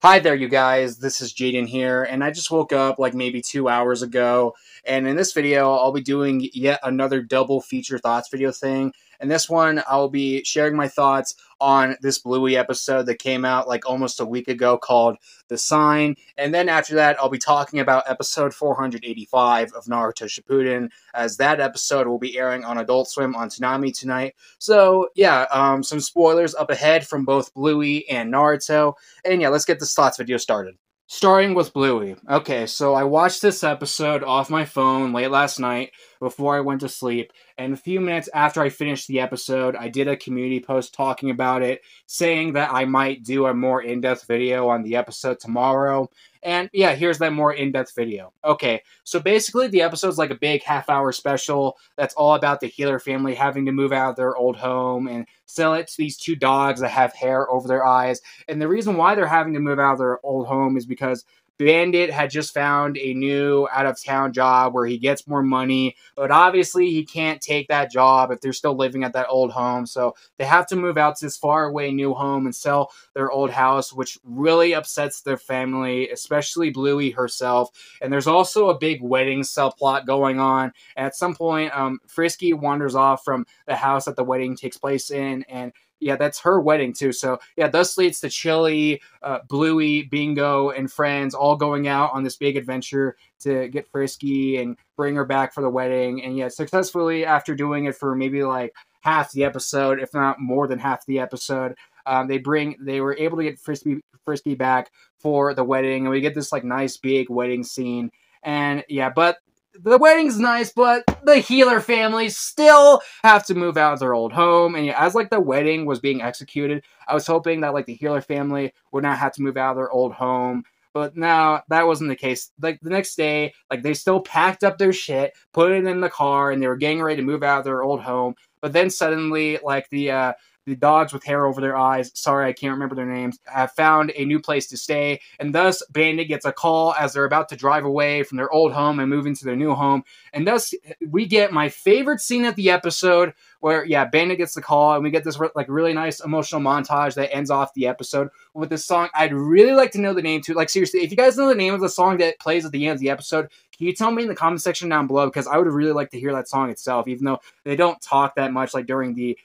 Hi there, you guys. This is Jaden here, and I just woke up like maybe 2 hours ago. And in this video, I'll be doing yet another double feature thoughts video thing. And this one, I'll be sharing my thoughts on this Bluey episode that came out like almost a week ago called The Sign. And then after that, I'll be talking about episode 485 of Naruto Shippuden, as that episode will be airing on Adult Swim on Toonami tonight. So yeah, some spoilers up ahead from both Bluey and Naruto. And yeah, let's get this thoughts video started. Starting with Bluey. Okay, so I watched this episode off my phone late last night before I went to sleep, and a few minutes after I finished the episode, I did a community post talking about it, saying that I might do a more in-depth video on the episode tomorrow. And yeah, here's that more in-depth video. Okay, so basically the episode's like a big half-hour special that's all about the Healer family having to move out of their old home and sell it to these two dogs that have hair over their eyes. And the reason why they're having to move out of their old home is because Bandit had just found a new out-of-town job where he gets more money, but obviously he can't take that job if they're still living at that old home, so they have to move out to this far-away new home and sell their old house, which really upsets their family, especially Bluey herself. And there's also a big wedding subplot going on, and at some point, Frisky wanders off from the house that the wedding takes place in, and yeah, that's her wedding too. So yeah, thus leads to Chili, Bluey, Bingo, and friends all going out on this big adventure to get Frisky and bring her back for the wedding. And yeah, successfully after doing it for maybe like half the episode, if not more than half the episode, they were able to get Frisky back for the wedding, and we get this like nice big wedding scene. And yeah, but the wedding's nice, but the Healer family still have to move out of their old home. And yeah, as like the wedding was being executed, I was hoping that like the Healer family would not have to move out of their old home. But no, that wasn't the case. Like the next day, like they still packed up their shit, put it in the car, and they were getting ready to move out of their old home. But then suddenly, like the dogs with hair over their eyes, sorry, I can't remember their names, have found a new place to stay, and thus Bandit gets a call as they're about to drive away from their old home and move into their new home, and thus we get my favorite scene of the episode where, yeah, Bandit gets the call, and we get this like really nice emotional montage that ends off the episode with this song. I'd really like to know the name too. Like seriously, if you guys know the name of the song that plays at the end of the episode, can you tell me in the comment section down below? Because I would really like to hear that song itself, even though they don't talk that much like during the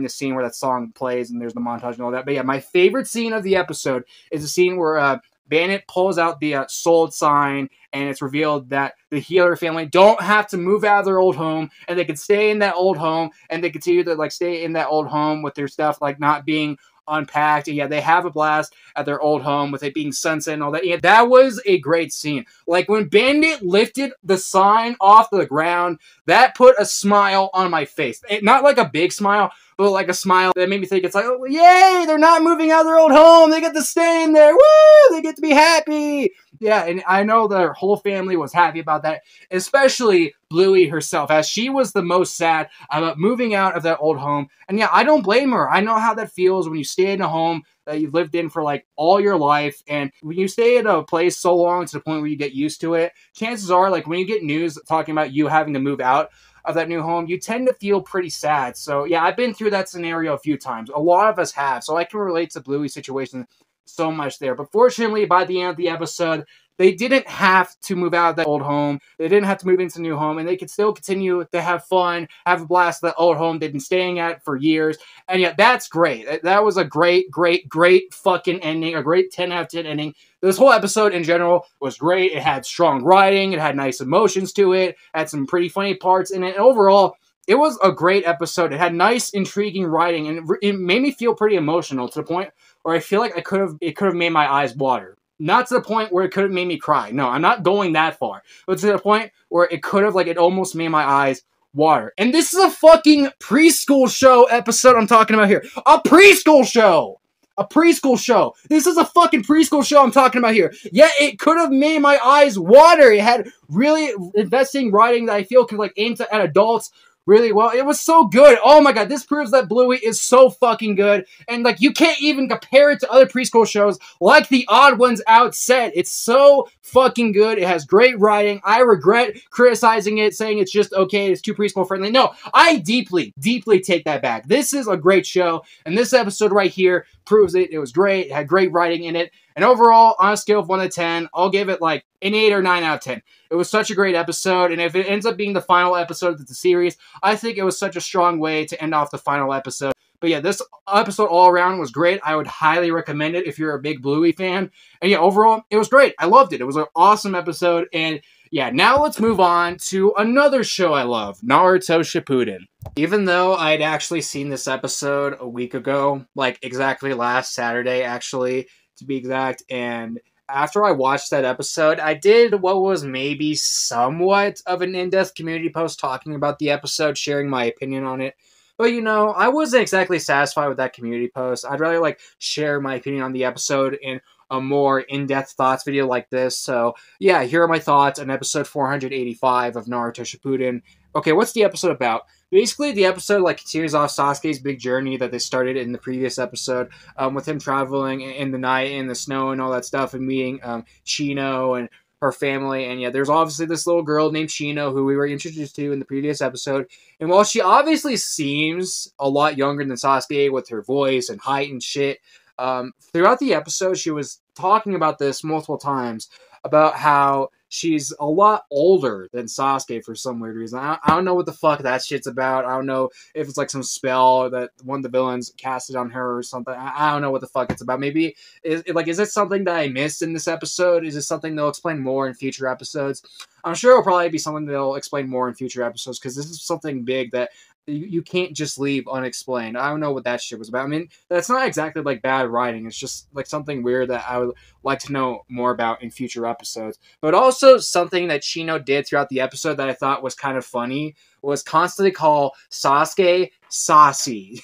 scene where that song plays and there's the montage and all that. But yeah, my favorite scene of the episode is the scene where Bandit pulls out the sold sign, and it's revealed that the Healer family don't have to move out of their old home, and they can stay in that old home, and they continue to like stay in that old home with their stuff like not being unpacked. And yeah, they have a blast at their old home with it being sunset and all that. Yeah, that was a great scene. Like when Bandit lifted the sign off the ground, that put a smile on my face. Not like a big smile, but like a smile that made me think it's like, oh, yay, they're not moving out of their old home. They get to stay in there. Woo! They get to be happy. Yeah, and I know their whole family was happy about that, especially Bluey herself, as she was the most sad about moving out of that old home. And yeah, I don't blame her. I know how that feels when you stay in a home that you've lived in for like all your life, and when you stay at a place so long to the point where you get used to it, chances are like when you get news talking about you having to move out of that new home, you tend to feel pretty sad. So yeah, I've been through that scenario a few times. A lot of us have, so I can relate to Bluey's situation so much there. But fortunately, by the end of the episode, they didn't have to move out of that old home. They didn't have to move into a new home, and they could still continue to have fun, have a blast at that old home they've been staying at for years. And yeah, that's great. That was a great, great, great fucking ending. A great 10 out of 10 ending. This whole episode in general was great. It had strong writing. It had nice emotions to it. Had some pretty funny parts in it. And overall, it was a great episode. It had nice, intriguing writing, and it made me feel pretty emotional to the point where I feel like it could have made my eyes water. Not to the point where it could have made me cry. No, I'm not going that far. But to the point where it could have, like, it almost made my eyes water. And this is a fucking preschool show episode I'm talking about here. A preschool show! A preschool show. This is a fucking preschool show I'm talking about here. Yeah, it could have made my eyes water. It had really investing writing that I feel could, like, aim at adults really well. It was so good. Oh my god, this proves that Bluey is so fucking good. And like, you can't even compare it to other preschool shows like The Odd Ones Out said. It's so fucking good. It has great writing. I regret criticizing it, saying it's just okay, it's too preschool friendly. No, I deeply, deeply take that back. This is a great show, and this episode right here proves it. It was great. It had great writing in it. And overall, on a scale of 1 to 10, I'll give it like an 8 or 9 out of 10. It was such a great episode, and if it ends up being the final episode of the series, I think it was such a strong way to end off the final episode. But yeah, this episode all around was great. I would highly recommend it if you're a big Bluey fan. And yeah, overall, it was great. I loved it. It was an awesome episode. And yeah, now let's move on to another show I love, Naruto Shippuden. Even though I'd actually seen this episode a week ago, like exactly last Saturday, actually, to be exact, and after I watched that episode, I did what was maybe somewhat of an in-depth community post talking about the episode, sharing my opinion on it. But, you know, I wasn't exactly satisfied with that community post. I'd rather, like, share my opinion on the episode in a more in-depth thoughts video like this. So, yeah, here are my thoughts on episode 485 of Naruto Shippuden. Okay, what's the episode about? Basically, the episode, like, continues off Sasuke's big journey that they started in the previous episode, with him traveling in the night, in the snow, and all that stuff, and meeting Chino and her family. And yeah, there's obviously this little girl named Chino who we were introduced to in the previous episode. And while she obviously seems a lot younger than Sasuke with her voice and height and shit, throughout the episode, she was talking about this multiple times, about how she's a lot older than Sasuke for some weird reason. I don't know what the fuck that shit's about. I don't know if it's like some spell that one of the villains casted on her or something. I don't know what the fuck it's about. Maybe, is it something that I missed in this episode? Is it something they'll explain more in future episodes? I'm sure it'll probably be something they'll explain more in future episodes, because this is something big that you can't just leave unexplained. I don't know what that shit was about. I mean, that's not exactly like bad writing. It's just like something weird that I would like to know more about in future episodes. But also something that Chino did throughout the episode that I thought was kind of funny was constantly call Sasuke Saucy.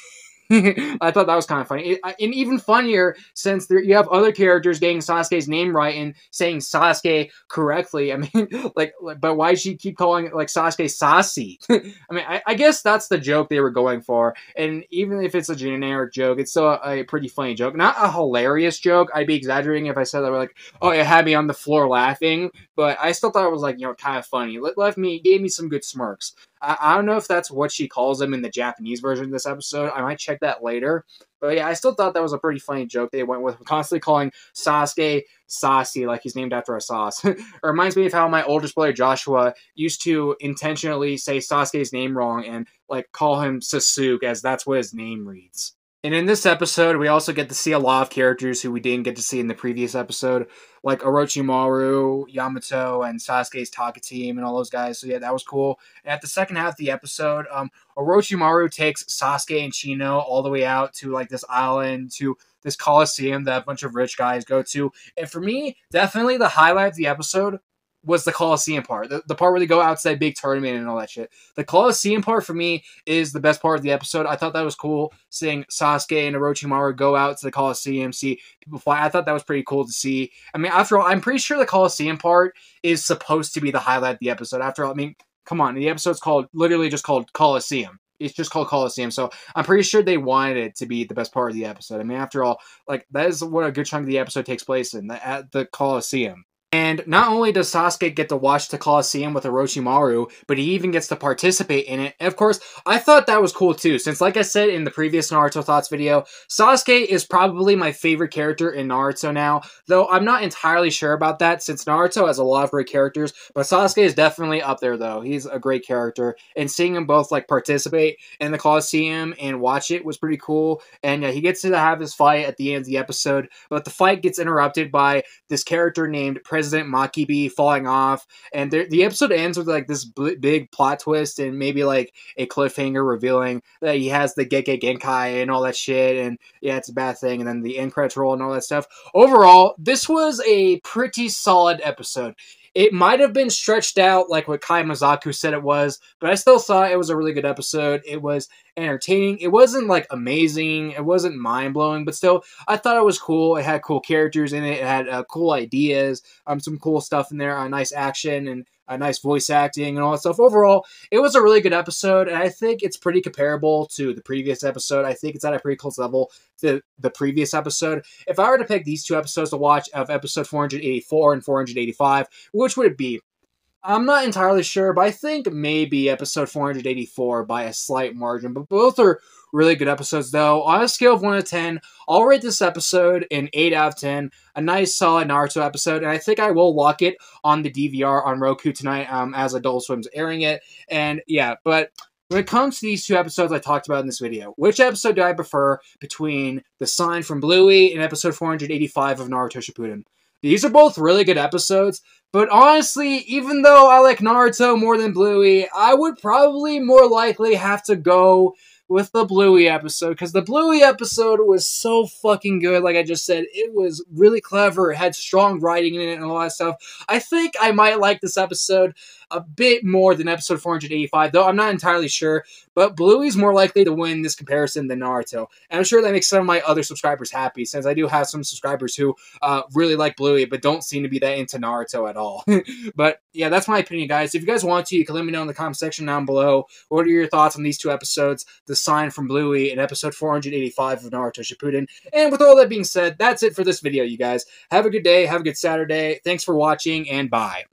I thought that was kind of funny. And even funnier, since you have other characters getting Sasuke's name right and saying Sasuke correctly. I mean, but why does she keep calling it like Sasuke Saucy? I mean, I guess that's the joke they were going for. And even if it's a generic joke, it's still a pretty funny joke. Not a hilarious joke. I'd be exaggerating if I said that, like, oh, it had me on the floor laughing. But I still thought it was, like, you know, kind of funny. Gave me some good smirks. I don't know if that's what she calls them in the Japanese version of this episode. I might check that later. But yeah, I still thought that was a pretty funny joke they went with, constantly calling Sasuke Saucy, like he's named after a sauce. It reminds me of how my oldest brother Joshua used to intentionally say Sasuke's name wrong and like call him Sasuke, as that's what his name reads. And in this episode, we also get to see a lot of characters who we didn't get to see in the previous episode, like Orochimaru, Yamato, and Sasuke's Taka team, and all those guys. So yeah, that was cool. And at the second half of the episode, Orochimaru takes Sasuke and Chino all the way out to like this island, to this coliseum that a bunch of rich guys go to. And for me, definitely the highlight of the episode was the Coliseum part. The part where they go out to that big tournament and all that shit. The Coliseum part, for me, is the best part of the episode. I thought that was cool, seeing Sasuke and Orochimaru go out to the Coliseum, see people fly. I thought that was pretty cool to see. I mean, after all, I'm pretty sure the Coliseum part is supposed to be the highlight of the episode. After all, I mean, come on, the episode's literally just called Coliseum. It's just called Coliseum, so I'm pretty sure they wanted it to be the best part of the episode. I mean, after all, like, that is what a good chunk of the episode takes place in, at the Coliseum. And not only does Sasuke get to watch the Coliseum with Orochimaru, but he even gets to participate in it. And of course, I thought that was cool too, since like I said in the previous Naruto Thoughts video, Sasuke is probably my favorite character in Naruto now, though I'm not entirely sure about that, since Naruto has a lot of great characters, but Sasuke is definitely up there though. He's a great character, and seeing them both like participate in the Coliseum and watch it was pretty cool. And he gets to have his fight at the end of the episode, but the fight gets interrupted by this character named President Makibi falling off, and the episode ends with like this big plot twist and maybe like a cliffhanger revealing that he has the Gekke Genkai and all that shit, and yeah, it's a bad thing, and then the end credits roll and all that stuff. Overall, this was a pretty solid episode. It might have been stretched out like what Kai Mizaku said it was, but I still thought it was a really good episode. It was entertaining. It wasn't like amazing. It wasn't mind-blowing, but still, I thought it was cool. It had cool characters in it. It had cool ideas, some cool stuff in there, nice action, and nice voice acting and all that stuff. Overall, it was a really good episode, and I think it's pretty comparable to the previous episode. I think it's at a pretty close level to the previous episode. If I were to pick these two episodes to watch of episode 484 and 485, which would it be? I'm not entirely sure, but I think maybe episode 484 by a slight margin, but both are really good episodes, though. On a scale of 1 to 10, I'll rate this episode an 8 out of 10. A nice, solid Naruto episode, and I think I will lock it on the DVR on Roku tonight as Adult Swim's airing it. And yeah, but when it comes to these two episodes I talked about in this video, which episode do I prefer between The Sign from Bluey and episode 485 of Naruto Shippuden? These are both really good episodes, but honestly, even though I like Naruto more than Bluey, I would probably more likely have to go with the Bluey episode, because the Bluey episode was so fucking good. Like I just said, it was really clever, it had strong writing in it and all that stuff. I think I might like this episode a bit more than episode 485, though I'm not entirely sure, but Bluey's more likely to win this comparison than Naruto, and I'm sure that makes some of my other subscribers happy, since I do have some subscribers who really like Bluey, but don't seem to be that into Naruto at all. But yeah, that's my opinion, guys. If you guys want to, you can let me know in the comment section down below. What are your thoughts on these two episodes, The Sign from Bluey and episode 485 of Naruto Shippuden? And with all that being said, that's it for this video, you guys. Have a good day, have a good Saturday. Thanks for watching, and bye.